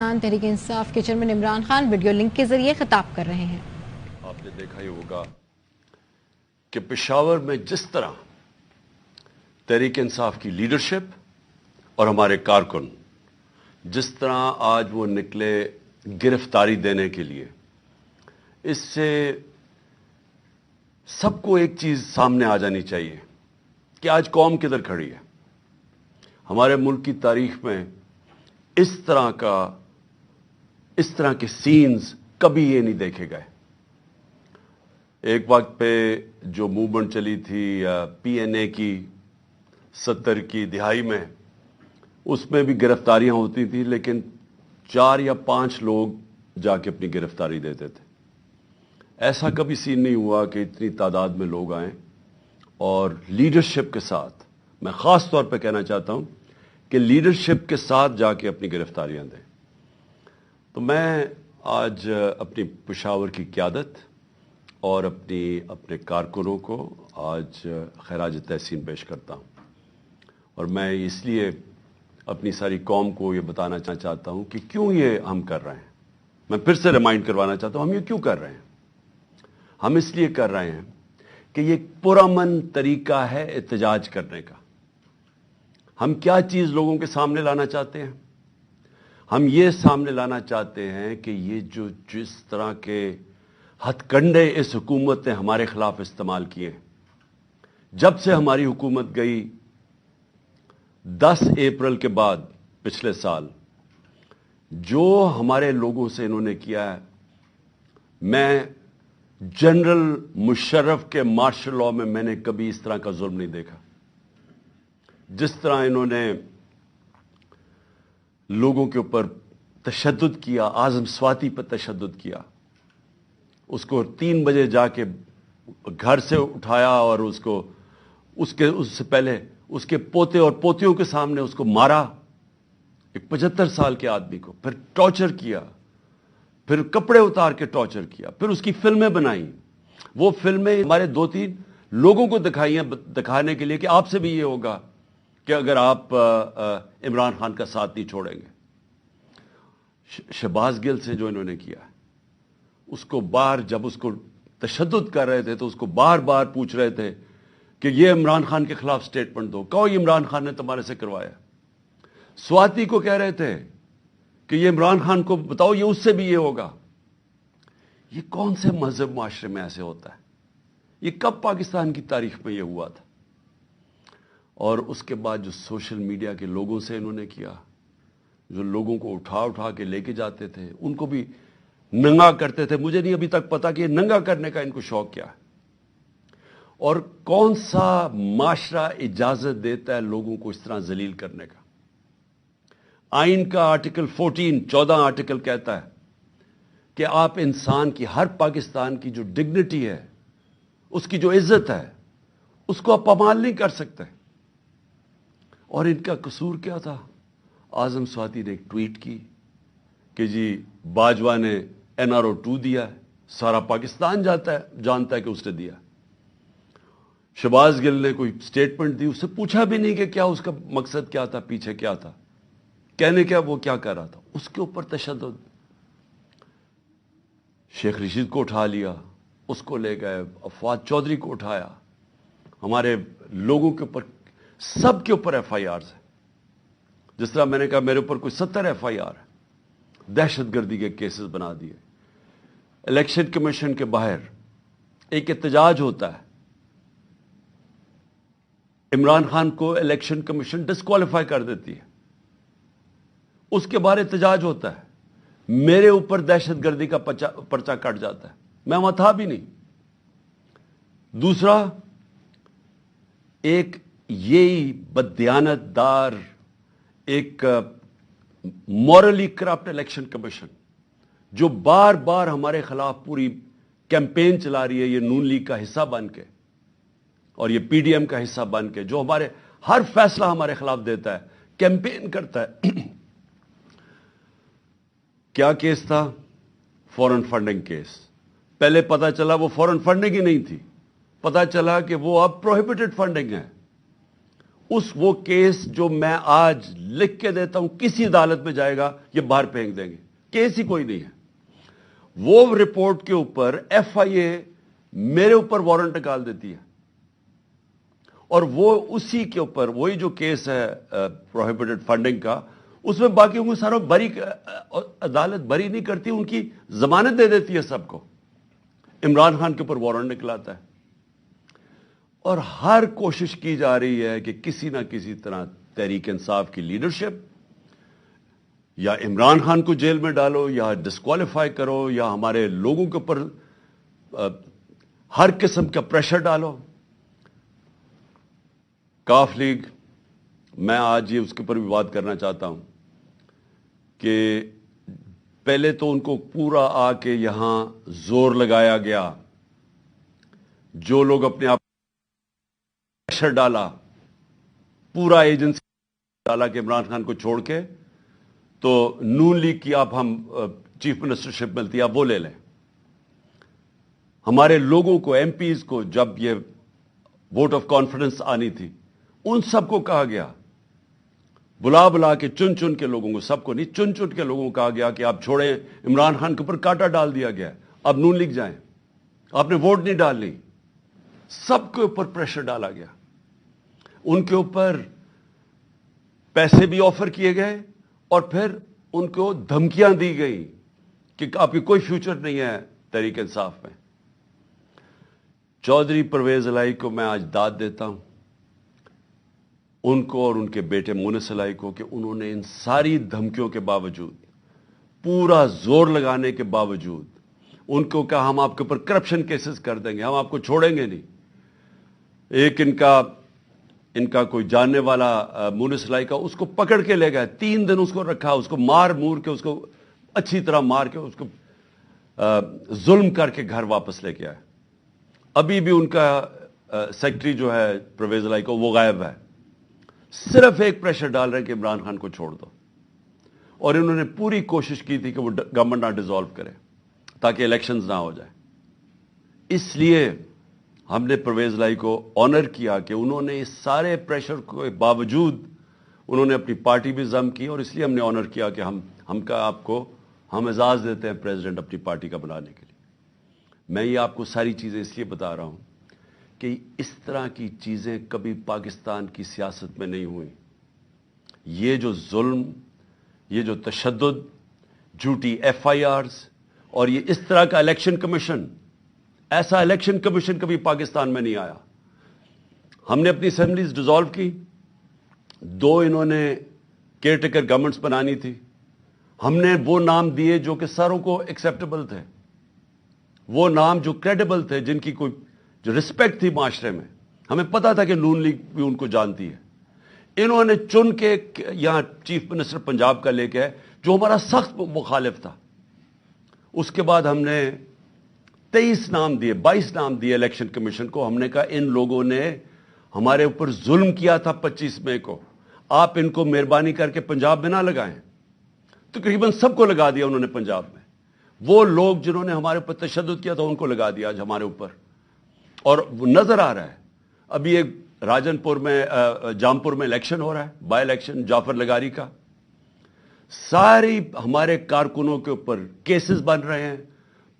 تحریک انصاف کے chairman Imran Khan video link کے ذریعے خطاب کر رہے ہیں۔ آپ نے دیکھا ہی ہوگا کہ پشاور میں جس طرح تحریک انصاف کی لیڈرشپ اور ہمارے کارکن جس طرح آج وہ نکلے گرفتاری دینے کے لیے، اس سے سب کو ایک چیز سامنے آ جانی چاہیے کہ آج قوم کدھر کھڑی ہے۔ ہمارے ملک کی تاریخ میں اس طرح کے سینز کبھی یہ نہیں دیکھے گئے۔ ایک وقت پہ جو موومنٹ چلی تھی پی این اے کی 70 کی دہائی میں، اس میں بھی گرفتاریاں ہوتی تھیں، لیکن 4 یا 5 لوگ جا کے اپنی گرفتاری دیتے تھے۔ ایسا کبھی سین نہیں ہوا کہ اتنی تعداد میں لوگ آئیں اور لیڈرشپ کے ساتھ، میں خاص طور پہ کہنا چاہتا ہوں کہ لیڈرشپ کے ساتھ جا کے اپنی گرفتاریاں دیں۔ تو میں آج اپنی پشاور کی قیادت اور اپنے کارکنوں کو آج خراج تحسین پیش کرتا ہوں، اور میں اس لیے اپنی ساری قوم کو یہ بتانا چاہتا ہوں کہ کیوں یہ ہم کر رہے ہیں۔ میں پھر سے ریمائنڈ کروانا چاہتا ہوں ہم یہ کیوں کر رہے ہیں۔ ہم اس لیے کر رہے ہیں کہ یہ پرامن طریقہ ہے احتجاج کرنے کا۔ ہم کیا چیز لوگوں کے سامنے لانا چاہتے ہیں؟ ہم یہ سامنے لانا چاہتے ہیں کہ یہ جس طرح کے ہتھ کنڈے اس حکومت نے ہمارے خلاف استعمال کیے ہیں، جب سے ہماری حکومت گئی 10 اپریل کے بعد پچھلے سال، جو ہمارے لوگوں سے انہوں نے کیا ہے، میں جنرل مشرف کے مارشل لاء میں نے کبھی اس طرح کا ظلم نہیں دیکھا۔ جس طرح انہوں نے لوگوں کے اوپر تشدد کیا، اعظم سواتی پر تشدد کیا، اس کو 3 بجے جا کے گھر سے اٹھایا اور اس سے پہلے اس کے پوتے اور پوتیوں کے سامنے اس کو مارا، ایک 75 سال کے آدمی کو، پھر ٹارچر کیا، پھر کپڑے اتار کے ٹارچر کیا، پھر اس کی فلمیں بنائیں۔ وہ فلمیں ہمارے 2-3 لوگوں کو دکھانے کے لیے کہ آپ سے بھی یہ ہوگا کہ اگر آپ عمران خان کا ساتھ نہیں چھوڑیں گے۔ شہباز گل سے جو انہوں نے کیا، اس کو جب اس کو تشدد کر رہے تھے تو اس کو بار بار پوچھ رہے تھے کہ یہ عمران خان کے خلاف سٹیٹمنٹ دو، کہو یہ عمران خان نے تمہارے سے کروایا۔ سواتی کو کہہ رہے تھے کہ یہ عمران خان کو بتاؤ یہ اس سے بھی یہ ہوگا۔ یہ کون سے مذہب معاشرے میں ایسے ہوتا ہے؟ یہ کب پاکستان کی تاریخ میں یہ ہوا تھا؟ اور اس کے بعد جو سوشل میڈیا کے لوگوں سے انہوں نے کیا، جو لوگوں کو اٹھا کے لے کے جاتے تھے، ان کو بھی ننگا کرتے تھے۔ مجھے نہیں ابھی تک پتا کہ یہ ننگا کرنے کا ان کو شوق کیا ہے، اور کون سا معاشرہ اجازت دیتا ہے لوگوں کو اس طرح ذلیل کرنے کا۔ آئین کا آرٹیکل 14 آرٹیکل کہتا ہے کہ آپ انسان کی، ہر پاکستان کی جو ڈگنیٹی ہے، اس کی جو عزت ہے، اس کو آپ پامال نہیں کر سکتے۔ اور ان کا قصور کیا تھا؟ اعظم سواتی نے ایک ٹویٹ کی کہ جی باجوہ نے NRO 2 دیا ہے، سارا پاکستان جانتا ہے کہ اس نے دیا۔ شہباز گل نے کوئی سٹیٹمنٹ دی، اس سے پوچھا بھی نہیں کہ کیا اس کا مقصد کیا تھا، پیچھے کیا تھا، کہنے کیا وہ کیا کر رہا تھا۔ اس کے اوپر تشدد۔ شیخ رشید کو اٹھا لیا، اس کو لے گئے، فواد چودھری کو اٹھایا، ہمارے لوگوں کے اوپر، سب کے اوپر FIRs ہیں۔ جس طرح میں نے کہا میرے اوپر کوئی 70 FIR ہے، دہشت گردی کے کیسز بنا دیے۔ الیکشن کمیشن کے باہر ایک احتجاج ہوتا ہے، عمران خان کو الیکشن کمیشن ڈسکوالیفائی کر دیتی ہے، اس کے باہر احتجاج ہوتا ہے، میرے اوپر دہشت گردی کا پرچہ کٹ جاتا ہے، میں وہاں تھا بھی نہیں۔ دوسرا، ایک یہی بددیانت دار، ایک مورلی کرپٹ الیکشن کمیشن جو بار بار ہمارے خلاف پوری کیمپین چلا رہی ہے، یہ نون لیگ کا حصہ بن کے اور یہ PDM کا حصہ بن کے، جو ہمارے ہر فیصلہ ہمارے خلاف دیتا ہے، کیمپین کرتا ہے۔ کیا کیس تھا؟ فورن فنڈنگ کیس۔ پہلے پتا چلا وہ فورن فنڈنگ ہی نہیں تھی، پتا چلا کہ وہ اب پروہیبٹڈ فنڈنگ ہے۔ وہ کیس جو میں آج لکھ کے دیتا ہوں کسی عدالت میں جائے گا یہ باہر پھینک دیں گے. کیس ہی کوئی نہیں ہے. وہ رپورٹ کے اوپر ایف آئی اے میرے اوپر وارنٹ نکال دیتی ہے, اور وہ اسی کے اوپر وہی جو کیس ہے پروہیبٹڈ فنڈنگ کا, اس میں باقیوں کو سارا بری, عدالت بری نہیں کرتی, ان کی ضمانت دے دیتی ہے سب کو. عمران خان کے اوپر وارنٹ نکلاتا ہے, اور ہر کوشش کی جا رہی ہے کہ کسی نہ کسی طرح تحریک انصاف کی لیڈرشپ یا عمران خان کو جیل میں ڈالو یا ڈسکوالیفائی کرو یا ہمارے لوگوں کے اوپر ہر قسم کا پریشر ڈالو. کاف لیگ, میں آج یہ اس کے اوپر بھی بات کرنا چاہتا ہوں کہ پہلے تو ان کو پورا آ کے یہاں زور لگایا گیا, جو لوگ اپنے آپ پریشر ڈالا, پورا ایجنسی ڈالا کہ عمران خان کو چھوڑ کے تو نون لیگ کی آپ ہم چیف منسٹرشپ ملتی ہے آپ وہ لے لیں. ہمارے لوگوں کو, ایم پیز کو, جب یہ ووٹ آف کانفیڈنس آنی تھی, ان سب کو کہا گیا, بلا کے چن چن کے لوگوں کو, سب کو نہیں, چن چن کے لوگوں کو کہا گیا کہ آپ چھوڑیں. عمران خان کے اوپر کانٹا ڈال دیا گیا, اب نون لیگ جائیں, آپ نے ووٹ نہیں ڈالنی. سب کے اوپر پریشر ڈالا گیا, ان کے اوپر پیسے بھی آفر کیے گئے, اور پھر ان کو دھمکیاں دی گئی کہ آپ کی کوئی فیوچر نہیں ہے تحریک انصاف میں. چودھری پرویز الہی کو میں آج داد دیتا ہوں, ان کو اور ان کے بیٹے مونس الہی کو, کہ انہوں نے ان ساری دھمکیوں کے باوجود, پورا زور لگانے کے باوجود, ان کو کہا ہم آپ کے اوپر کرپشن کیسز کر دیں گے, ہم آپ کو چھوڑیں گے نہیں. ایک ان کا کوئی جاننے والا مونس الہی کا, اس کو پکڑ کے لے گئے, 3 دن اس کو رکھا, اس کو مار مور کے, اس کو اچھی طرح مار کے, اس کو ظلم کر کے گھر واپس لے کے آئے. ابھی بھی ان کا سیکرٹری جو ہے پرویز الہی کو, وہ غائب ہے. صرف ایک پریشر ڈال رہے ہیں کہ عمران خان کو چھوڑ دو, اور انہوں نے پوری کوشش کی تھی کہ وہ گورنمنٹ نہ ڈیزالو کرے تاکہ الیکشنز نہ ہو جائے. اس لیے ہم نے پرویز الہی کو آنر کیا کہ انہوں نے اس سارے پریشر کے باوجود انہوں نے اپنی پارٹی بھی ضم کی, اور اس لیے ہم نے آنر کیا کہ ہم اعزاز دیتے ہیں پریزیڈنٹ اپنی پارٹی کا بنانے کے لیے. میں یہ آپ کو ساری چیزیں اس لیے بتا رہا ہوں کہ اس طرح کی چیزیں کبھی پاکستان کی سیاست میں نہیں ہوئی. یہ جو ظلم, یہ جو تشدد, جھوٹی ایف آئی آرز, اور یہ اس طرح کا الیکشن کمیشن, ایسا الیکشن کمیشن کبھی پاکستان میں نہیں آیا. ہم نے اپنی اسمبلیز ڈیزالو کی, 2 انہوں نے کیئر ٹیکر گورنمنٹس بنانی تھی, ہم نے وہ نام دیے جو کہ ساروں کو ایکسیپٹیبل تھے, وہ نام جو کریڈیبل تھے, جن کی کوئی جو رسپیکٹ تھی معاشرے میں. ہمیں پتا تھا کہ نون لیگ بھی ان کو جانتی ہے. انہوں نے چن کے یہاں چیف منسٹر پنجاب کا لے کے آئے جو ہمارا سخت مخالف تھا. اس کے بعد ہم نے 23 نام دیے, 22 نام دیے الیکشن کمیشن کو. ہم نے کہا ان لوگوں نے ہمارے اوپر ظلم کیا تھا 25 مئی کو, آپ ان کو مہربانی کر کے پنجاب میں نہ لگائیں. تقریباً سب کو لگا دیا انہوں نے پنجاب میں. وہ لوگ جنہوں نے ہمارے اوپر تشدد کیا تھا ان کو لگا دیا آج ہمارے اوپر. اور نظر آ رہا ہے, ابھی ایک راجن پور میں, جامپور میں الیکشن ہو رہا ہے, بائی الیکشن جعفر لگاری کا. ساری ہمارے کارکنوں کے اوپر کیسز بن رہے ہیں.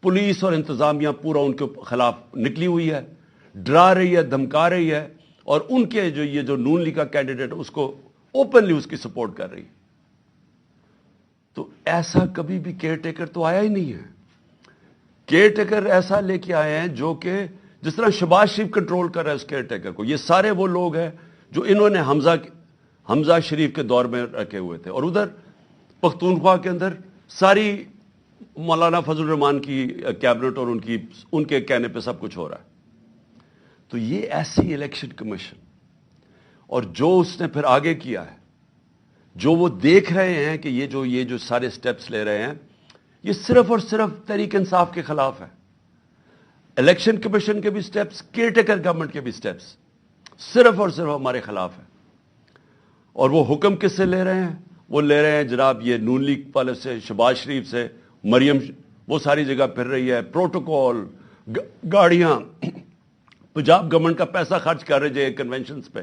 پولیس اور انتظامیہ پورا ان کے خلاف نکلی ہوئی ہے, ڈرا رہی ہے, دھمکا رہی ہے, اور ان کے یہ جو نون لیگ کا کینڈیڈیٹ اس کو اوپنلی اس کی سپورٹ کر رہی ہے. تو ایسا کبھی بھی کیئر ٹیکر تو آیا ہی نہیں ہے. کیئر ٹیکر ایسا لے کے آئے ہیں جو کہ جس طرح شہباز شریف کنٹرول کر رہا ہے اس کیئر ٹیکر کو. یہ سارے وہ لوگ ہیں جو انہوں نے حمزہ شریف کے دور میں رکھے ہوئے تھے, اور ادھر پختونخوا کے اندر ساری مولانا فضل الرحمان کی کیبنٹ اور ان کے کہنے پہ سب کچھ ہو رہا ہے. تو یہ ایسی الیکشن کمیشن, اور جو اس نے پھر آگے کیا ہے, جو وہ دیکھ رہے ہیں کہ یہ جو سارے سٹیپس لے رہے ہیں, یہ صرف اور صرف تحریک انصاف کے خلاف ہے. الیکشن کمیشن کے بھی سٹیپس, کیئر ٹیکر گورنمنٹ کے بھی سٹیپس صرف اور صرف ہمارے خلاف ہیں. اور وہ حکم کس سے لے رہے ہیں؟ وہ لے رہے ہیں جناب یہ نون لیگ والے سے, شہباز شریف سے. مریم وہ ساری جگہ پھر رہی ہے, پروٹوکول, گاڑیاں, پنجاب گورنمنٹ کا پیسہ خرچ کر رہے ہیں کنونشنز پہ.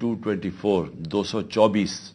224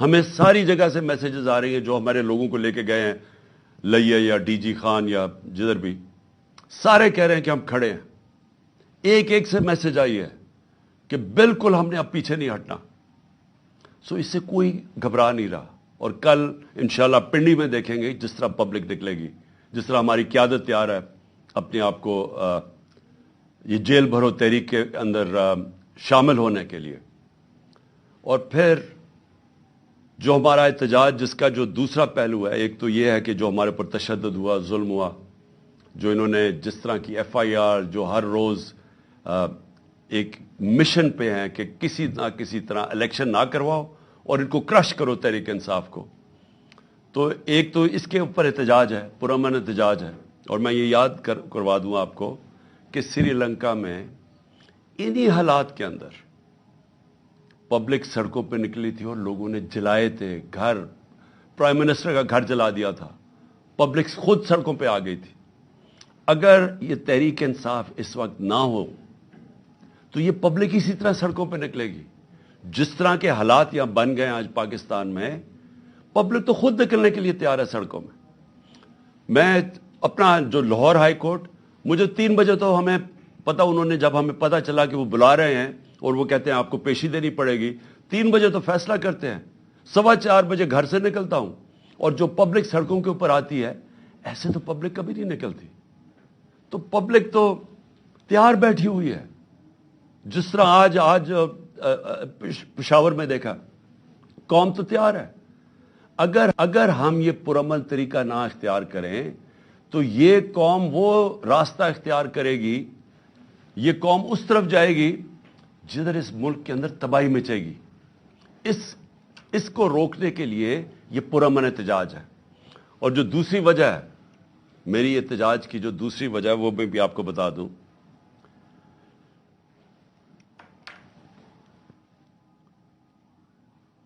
ہمیں ساری جگہ سے میسیجز آ رہی ہیں جو ہمارے لوگوں کو لے کے گئے ہیں لئیے یا ڈی جی خان یا جدھر بھی، سارے کہہ رہے ہیں کہ ہم کھڑے ہیں. ایک ایک سے میسج آئی ہے کہ بالکل ہم نے اب پیچھے نہیں ہٹنا. سو اس سے کوئی گھبرا نہیں رہا. اور کل انشاءاللہ پنڈی میں دیکھیں گے جس طرح پبلک نکلے گی، جس طرح ہماری قیادت تیار ہے اپنے آپ کو یہ جیل بھرو تحریک کے اندر شامل ہونے کے لیے. اور پھر جو ہمارا احتجاج جس کا جو دوسرا پہلو ہے، ایک تو یہ ہے کہ جو ہمارے پر تشدد ہوا، ظلم ہوا، جو انہوں نے جس طرح کی ایف آئی آر، جو ہر روز ایک مشن پہ ہیں کہ کسی نہ کسی طرح الیکشن نہ کرواؤ اور ان کو کرش کرو تحریک انصاف کو. تو ایک تو اس کے اوپر احتجاج ہے، پرامن احتجاج ہے. اور میں یہ یاد کروا دوں آپ کو کہ سری لنکا میں انہی حالات کے اندر پبلک سڑکوں پہ نکلی تھی اور لوگوں نے جلائے تھے گھر، پرائم منسٹر کا گھر جلا دیا تھا، پبلک خود سڑکوں پہ آ گئی تھی. اگر یہ تحریک انصاف اس وقت نہ ہو تو یہ پبلک اسی طرح سڑکوں پہ نکلے گی. جس طرح کے حالات یہاں بن گئے آج پاکستان میں، پبلک تو خود نکلنے کے لیے تیار ہے سڑکوں میں. میں اپنا جو لاہور ہائی کورٹ، مجھے 3 بجے تو ہمیں پتا، انہوں نے جب ہمیں پتا چلا کہ وہ بلا رہے ہیں اور وہ کہتے ہیں آپ کو پیشی دینی پڑے گی، 3 بجے تو فیصلہ کرتے ہیں. 4:15 بجے گھر سے نکلتا ہوں اور جو پبلک سڑکوں کے اوپر آتی ہے، ایسے تو پبلک کبھی نہیں نکلتی. تو پبلک تو تیار بیٹھی ہوئی ہے. جس طرح آج پشاور میں دیکھا، قوم تو تیار ہے. اگر ہم یہ پرامن طریقہ نہ اختیار کریں تو یہ قوم وہ راستہ اختیار کرے گی، یہ قوم اس طرف جائے گی جدھر اس ملک کے اندر تباہی مچے گی. اس کو روکنے کے لیے یہ پرامن احتجاج ہے. اور جو دوسری وجہ ہے میری احتجاج کی، جو دوسری وجہ ہے وہ میں بھی آپ کو بتا دوں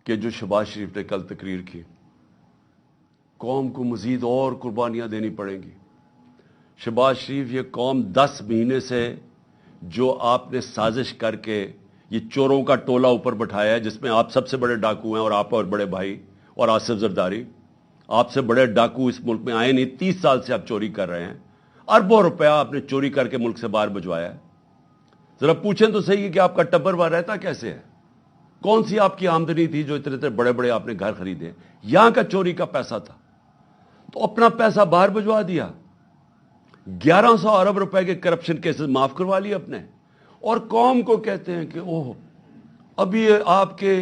کہ جو شہباز شریف نے کل تقریر کی، قوم کو مزید اور قربانیاں دینی پڑیں گی. شہباز شریف، یہ قوم 10 مہینے سے جو آپ نے سازش کر کے یہ چوروں کا ٹولہ اوپر بٹھایا ہے، جس میں آپ سب سے بڑے ڈاکو ہیں اور آپ اور بڑے بھائی اور آصف زرداری، آپ سے بڑے ڈاکو اس ملک میں آئے نہیں. 30 سال سے آپ چوری کر رہے ہیں، اربوں روپیہ آپ نے چوری کر کے ملک سے باہر بھجوایا ہے. ذرا پوچھیں تو صحیح کہ آپ کا ٹبر وہاں رہتا کیسے ہے؟ کون سی آپ کی آمدنی تھی جو اتنے بڑے بڑے آپ نے گھر خریدے؟ یہاں کا چوری کا پیسہ تھا تو اپنا پیسہ باہر بھجوا دیا. 1100 ارب روپے کے کرپشن کیسز معاف کروا لیے اپنے. اور قوم کو کہتے ہیں کہ اوہ ابھی آپ کے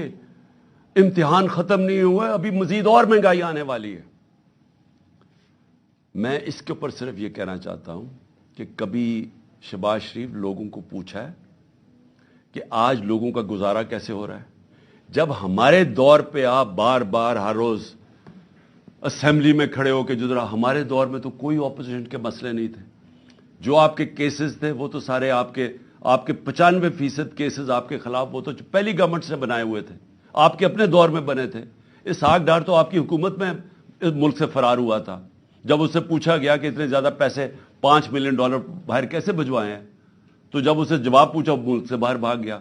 امتحان ختم نہیں ہوئے، ابھی مزید اور مہنگائی آنے والی ہے. میں اس کے اوپر صرف یہ کہنا چاہتا ہوں کہ کبھی شہباز شریف لوگوں کو پوچھا ہے کہ آج لوگوں کا گزارا کیسے ہو رہا ہے؟ جب ہمارے دور پہ آپ بار بار ہر روز اسمبلی میں کھڑے ہو کے جدرا، ہمارے دور میں تو کوئی اپوزیشن کے مسئلے نہیں تھے. جو آپ کے کیسز تھے وہ تو سارے آپ کے 95% کیسز آپ کے خلاف وہ تو پہلی گورنمنٹ سے بنائے ہوئے تھے، آپ کے اپنے دور میں بنے تھے. اسحاق ڈار تو آپ کی حکومت میں اس ملک سے فرار ہوا تھا. جب اس سے پوچھا گیا کہ اتنے زیادہ پیسے $5 ملین باہر کیسے بھجوائے ہیں، تو جب اسے جواب پوچھا ملک سے باہر بھاگ گیا.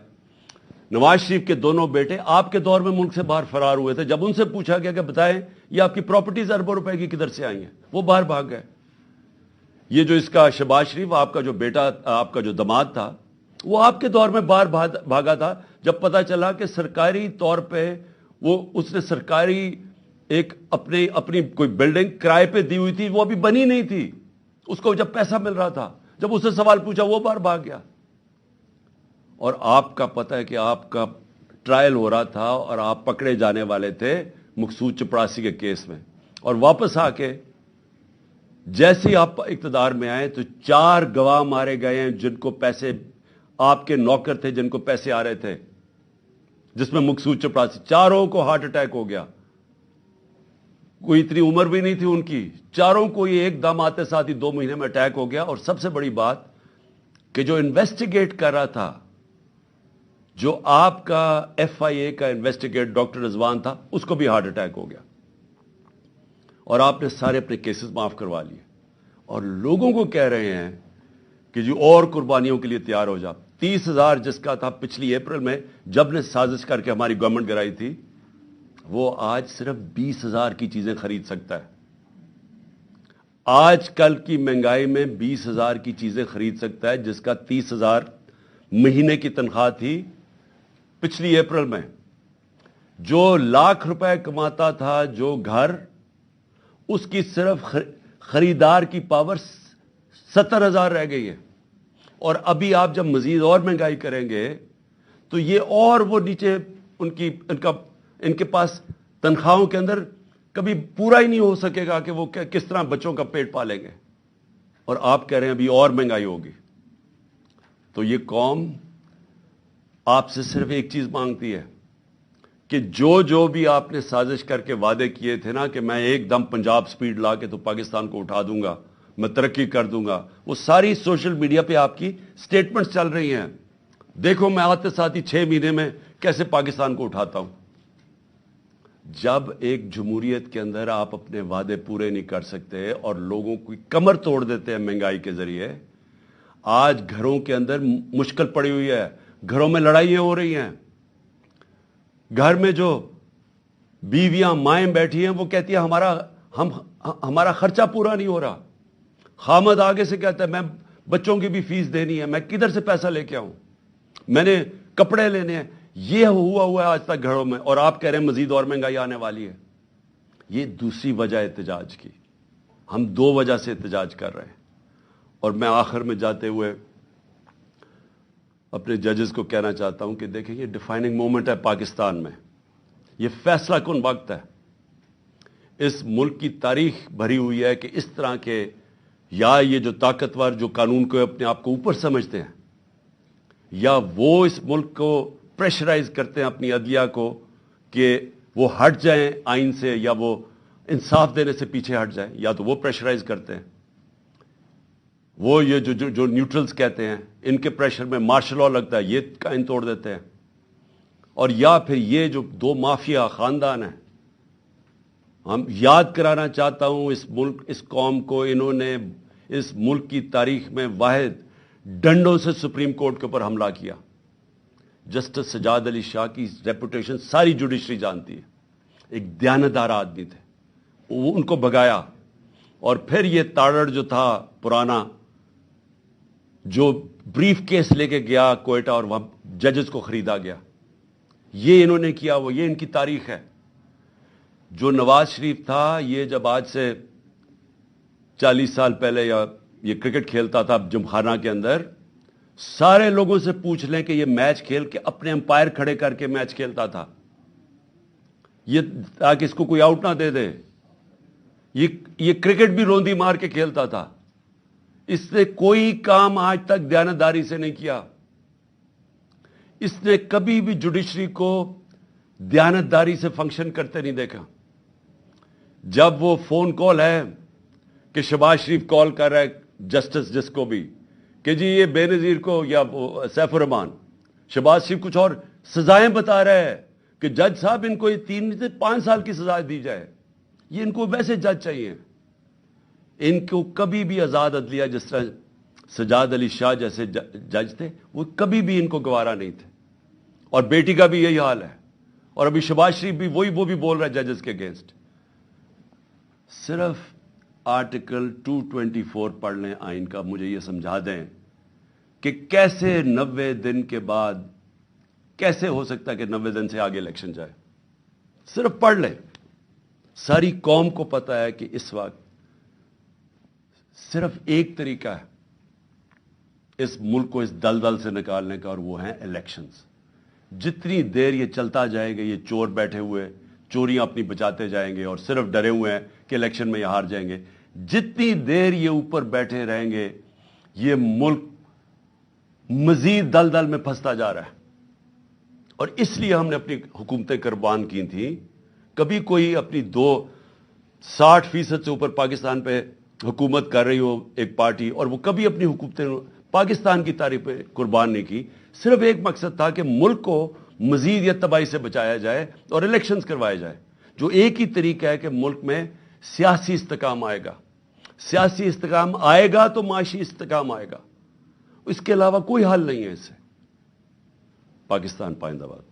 نواز شریف کے دونوں بیٹے آپ کے دور میں ملک سے باہر فرار ہوئے تھے. جب ان سے پوچھا گیا کہ بتائیں یہ آپ کی پراپرٹیز اربوں روپے کی کدھر سے آئی ہیں، وہ باہر بھاگ گئے. یہ جو اس کا شہباز شریف، آپ کا جو بیٹا، آپ کا جو داماد تھا، وہ آپ کے دور میں باہر بھاگا تھا جب پتا چلا کہ سرکاری طور پہ اس نے سرکاری ایک اپنی کوئی بلڈنگ کرائے پہ دی ہوئی تھی، وہ ابھی بنی نہیں تھی، اس کو جب پیسہ مل رہا تھا، جب اس سے سوال پوچھا وہ باہر بھاگ گیا. اور آپ کا پتہ ہے کہ آپ کا ٹرائل ہو رہا تھا اور آپ پکڑے جانے والے تھے مقصود چپڑاسی کے کیس میں، اور واپس آ کے جیسے ہی آپ اقتدار میں آئے تو 4 گواہ مارے گئے ہیں جن کو پیسے، آپ کے نوکر تھے جن کو پیسے آ رہے تھے، جس میں مقصود چپڑاسی، 4 کو ہارٹ اٹیک ہو گیا. کوئی اتنی عمر بھی نہیں تھی ان کی، 4 کو یہ ایک دم آتے ساتھ ہی 2 مہینے میں اٹیک ہو گیا. اور سب سے بڑی بات کہ جو انویسٹیگیٹ کر رہا تھا، جو آپ کا ایف آئی اے کا انویسٹیگیٹ ڈاکٹر رضوان تھا، اس کو بھی ہارٹ اٹیک ہو گیا. اور آپ نے سارے اپنے کیسز معاف کروا لیے اور لوگوں کو کہہ رہے ہیں کہ جو اور قربانیوں کے لیے تیار ہو جا. 30,000 جس کا تھا پچھلی اپریل میں جب نے سازش کر کے ہماری گورنمنٹ گرائی تھی، وہ آج صرف 20,000 کی چیزیں خرید سکتا ہے. آج کل کی مہنگائی میں 20,000 کی چیزیں خرید سکتا ہے جس کا 30,000 مہینے کی تنخواہ تھی پچھلی اپریل میں. جو لاکھ روپے کماتا تھا جو گھر، اس کی صرف خریدار کی پاور 70,000 رہ گئی ہے. اور ابھی آپ جب مزید اور مہنگائی کریں گے تو یہ اور وہ نیچے ان کے پاس تنخواہوں کے اندر کبھی پورا ہی نہیں ہو سکے گا کہ وہ کس طرح بچوں کا پیٹ پالیں گے. اور آپ کہہ رہے ہیں ابھی اور مہنگائی ہوگی. تو یہ قوم آپ سے صرف ایک چیز مانگتی ہے کہ جو بھی آپ نے سازش کر کے وعدے کیے تھے نا کہ میں ایک دم پنجاب سپیڈ لا کے تو پاکستان کو اٹھا دوں گا، میں ترقی کر دوں گا، وہ ساری سوشل میڈیا پہ آپ کی سٹیٹمنٹس چل رہی ہیں. دیکھو میں آتے ساتھ ہی 6 مہینے میں کیسے پاکستان کو اٹھاتا ہوں. جب ایک جمہوریت کے اندر آپ اپنے وعدے پورے نہیں کر سکتے اور لوگوں کی کمر توڑ دیتے ہیں مہنگائی کے ذریعے، آج گھروں کے اندر مشکل پڑی ہوئی ہے، گھروں میں لڑائیاں ہو رہی ہیں. گھر میں جو بیویاں مائیں بیٹھی ہیں وہ کہتی ہیں ہمارا خرچہ پورا نہیں ہو رہا. خامد آگے سے کہتا ہے میں بچوں کی بھی فیس دینی ہے، میں کدھر سے پیسہ لے کے آؤں، میں نے کپڑے لینے ہیں. یہ ہوا ہے آج تک گھروں میں، اور آپ کہہ رہے ہیں مزید اور مہنگائی آنے والی ہے. یہ دوسری وجہ احتجاج کی. ہم 2 وجہ سے احتجاج کر رہے ہیں. اور میں آخر میں جاتے ہوئے اپنے ججز کو کہنا چاہتا ہوں کہ دیکھیں یہ ڈیفائننگ مومنٹ ہے پاکستان میں. یہ فیصلہ کن وقت ہے. اس ملک کی تاریخ بھری ہوئی ہے کہ اس طرح کے یا یہ جو طاقتور جو قانون کو اپنے آپ کو اوپر سمجھتے ہیں، یا وہ اس ملک کو پریشرائز کرتے ہیں اپنی عدلیہ کو کہ وہ ہٹ جائیں آئین سے، یا وہ انصاف دینے سے پیچھے ہٹ جائیں، یا تو وہ پریشرائز کرتے ہیں. وہ یہ جو نیوٹرلز کہتے ہیں ان کے پریشر میں مارشل لا لگتا ہے، یہ قائم توڑ دیتے ہیں. اور یا پھر یہ جو 2 مافیا خاندان ہیں، ہم یاد کرانا چاہتا ہوں اس ملک اس قوم کو، انہوں نے اس ملک کی تاریخ میں واحد ڈنڈوں سے سپریم کورٹ کے اوپر حملہ کیا. جسٹس سجاد علی شاہ کی ریپوٹیشن ساری جوڈیشری جانتی ہے. ایک دیانتدار آدمی تھے، وہ ان کو بھگایا. اور پھر یہ تاڑڑ جو تھا پرانا، جو بریف کیس لے کے گیا کوئٹہ اور وہاں ججز کو خریدا گیا، یہ انہوں نے کیا. یہ ان کی تاریخ ہے. جو نواز شریف تھا، یہ جب آج سے 40 سال پہلے یا یہ کرکٹ کھیلتا تھا جمخانہ کے اندر، سارے لوگوں سے پوچھ لیں کہ یہ میچ کھیل کے اپنے امپائر کھڑے کر کے میچ کھیلتا تھا، یہ تاکہ اس کو کوئی آؤٹ نہ دے دے. یہ کرکٹ بھی روندی مار کے کھیلتا تھا. اس نے کوئی کام آج تک دیانتداری سے نہیں کیا. اس نے کبھی بھی جوڈیشری کو دیانتداری سے فنکشن کرتے نہیں دیکھا. جب وہ فون کال ہے کہ شہباز شریف کال کر رہا ہے جسٹس جس کو بھی کہ جی یہ بے نظیر کو یا سیف الرحمان، شہباز شریف کچھ اور سزائیں بتا رہا ہے کہ جج صاحب ان کو یہ 3 سے 5 سال کی سزا دی جائے. یہ ان کو ویسے جج چاہیے. ان کو کبھی بھی آزاد عدلیہ، جس طرح سجاد علی شاہ جیسے جج تھے، وہ کبھی بھی ان کو گوارا نہیں تھے. اور بیٹی کا بھی یہی حال ہے. اور ابھی شہباز شریف بھی وہ بھی بول رہا ہے ججز کے اگینسٹ. صرف آرٹیکل 224 پڑھ لیں آئین کا، مجھے یہ سمجھا دیں کہ کیسے 90 دن کے بعد کیسے ہو سکتا ہے کہ 90 دن سے آگے الیکشن جائے. صرف پڑھ لیں. ساری قوم کو پتا ہے کہ اس وقت صرف ایک طریقہ ہے اس ملک کو اس دلدل سے نکالنے کا، اور وہ ہیں الیکشنز. جتنی دیر یہ چلتا جائے گا، یہ چور بیٹھے ہوئے چوریاں اپنی بچاتے جائیں گے اور صرف ڈرے ہوئے ہیں کہ الیکشن میں یہ ہار جائیں گے، جتنی دیر یہ اوپر بیٹھے رہیں گے یہ ملک مزید دلدل میں پھنستا جا رہا ہے. اور اس لیے ہم نے اپنی حکومتیں قربان کی تھیں. کبھی کوئی اپنی 60% سے اوپر پاکستان پہ حکومت کر رہی ہو ایک پارٹی، اور وہ کبھی اپنی حکومتیں پاکستان کی تاریخ پہ قربان نہیں کی. صرف ایک مقصد تھا کہ ملک کو مزید یا تباہی سے بچایا جائے اور الیکشنز کروائے جائے. جو ایک ہی طریقہ ہے کہ ملک میں سیاسی استحکام آئے گا. سیاسی استحکام آئے گا تو معاشی استحکام آئے گا. اس کے علاوہ کوئی حل نہیں ہے اس سے. پاکستان پائندہ باد.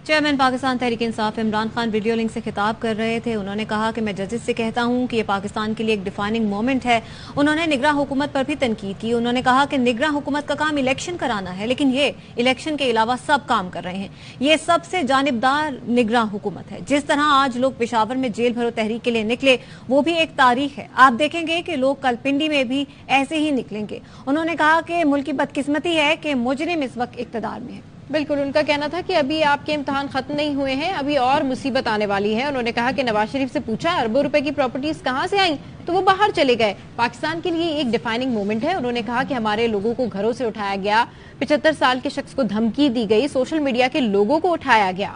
Chairman Pakistan Tehreek Insaf Imran Khan video link سے خطاب کر رہے تھے. انہوں نے کہا کہ میں ججز سے کہتا ہوں کہ یہ پاکستان کے لیے ایک ڈیفائننگ مومنٹ ہے. انہوں نے نگراں حکومت پر بھی تنقید کی. انہوں نے کہا کہ نگراں حکومت کا کام الیکشن کرانا ہے، لیکن یہ الیکشن کے علاوہ سب کام کر رہے ہیں. یہ سب سے جانبدار نگراں حکومت ہے. جس طرح آج لوگ پشاور میں جیل بھرو تحریک کے لیے نکلے، وہ بھی ایک تاریخ ہے. آپ دیکھیں گے کہ لوگ کل پنڈی میں بھی ایسے ہی نکلیں گے. انہوں نے کہا کہ ملک کی بدقسمتی ہے کہ مجرم اس وقت اقتدار میں ہے. بالکل، ان کا کہنا تھا کہ ابھی آپ کے امتحان ختم نہیں ہوئے ہیں، ابھی اور مصیبت آنے والی ہے. انہوں نے کہا کہ نواز شریف سے پوچھا اربوں روپے کی پراپرٹیز کہاں سے آئیں تو وہ باہر چلے گئے. پاکستان کے لیے ایک ڈیفائننگ مومنٹ ہے. انہوں نے کہا کہ ہمارے لوگوں کو گھروں سے اٹھایا گیا، 75 سال کے شخص کو دھمکی دی گئی، سوشل میڈیا کے لوگوں کو اٹھایا گیا.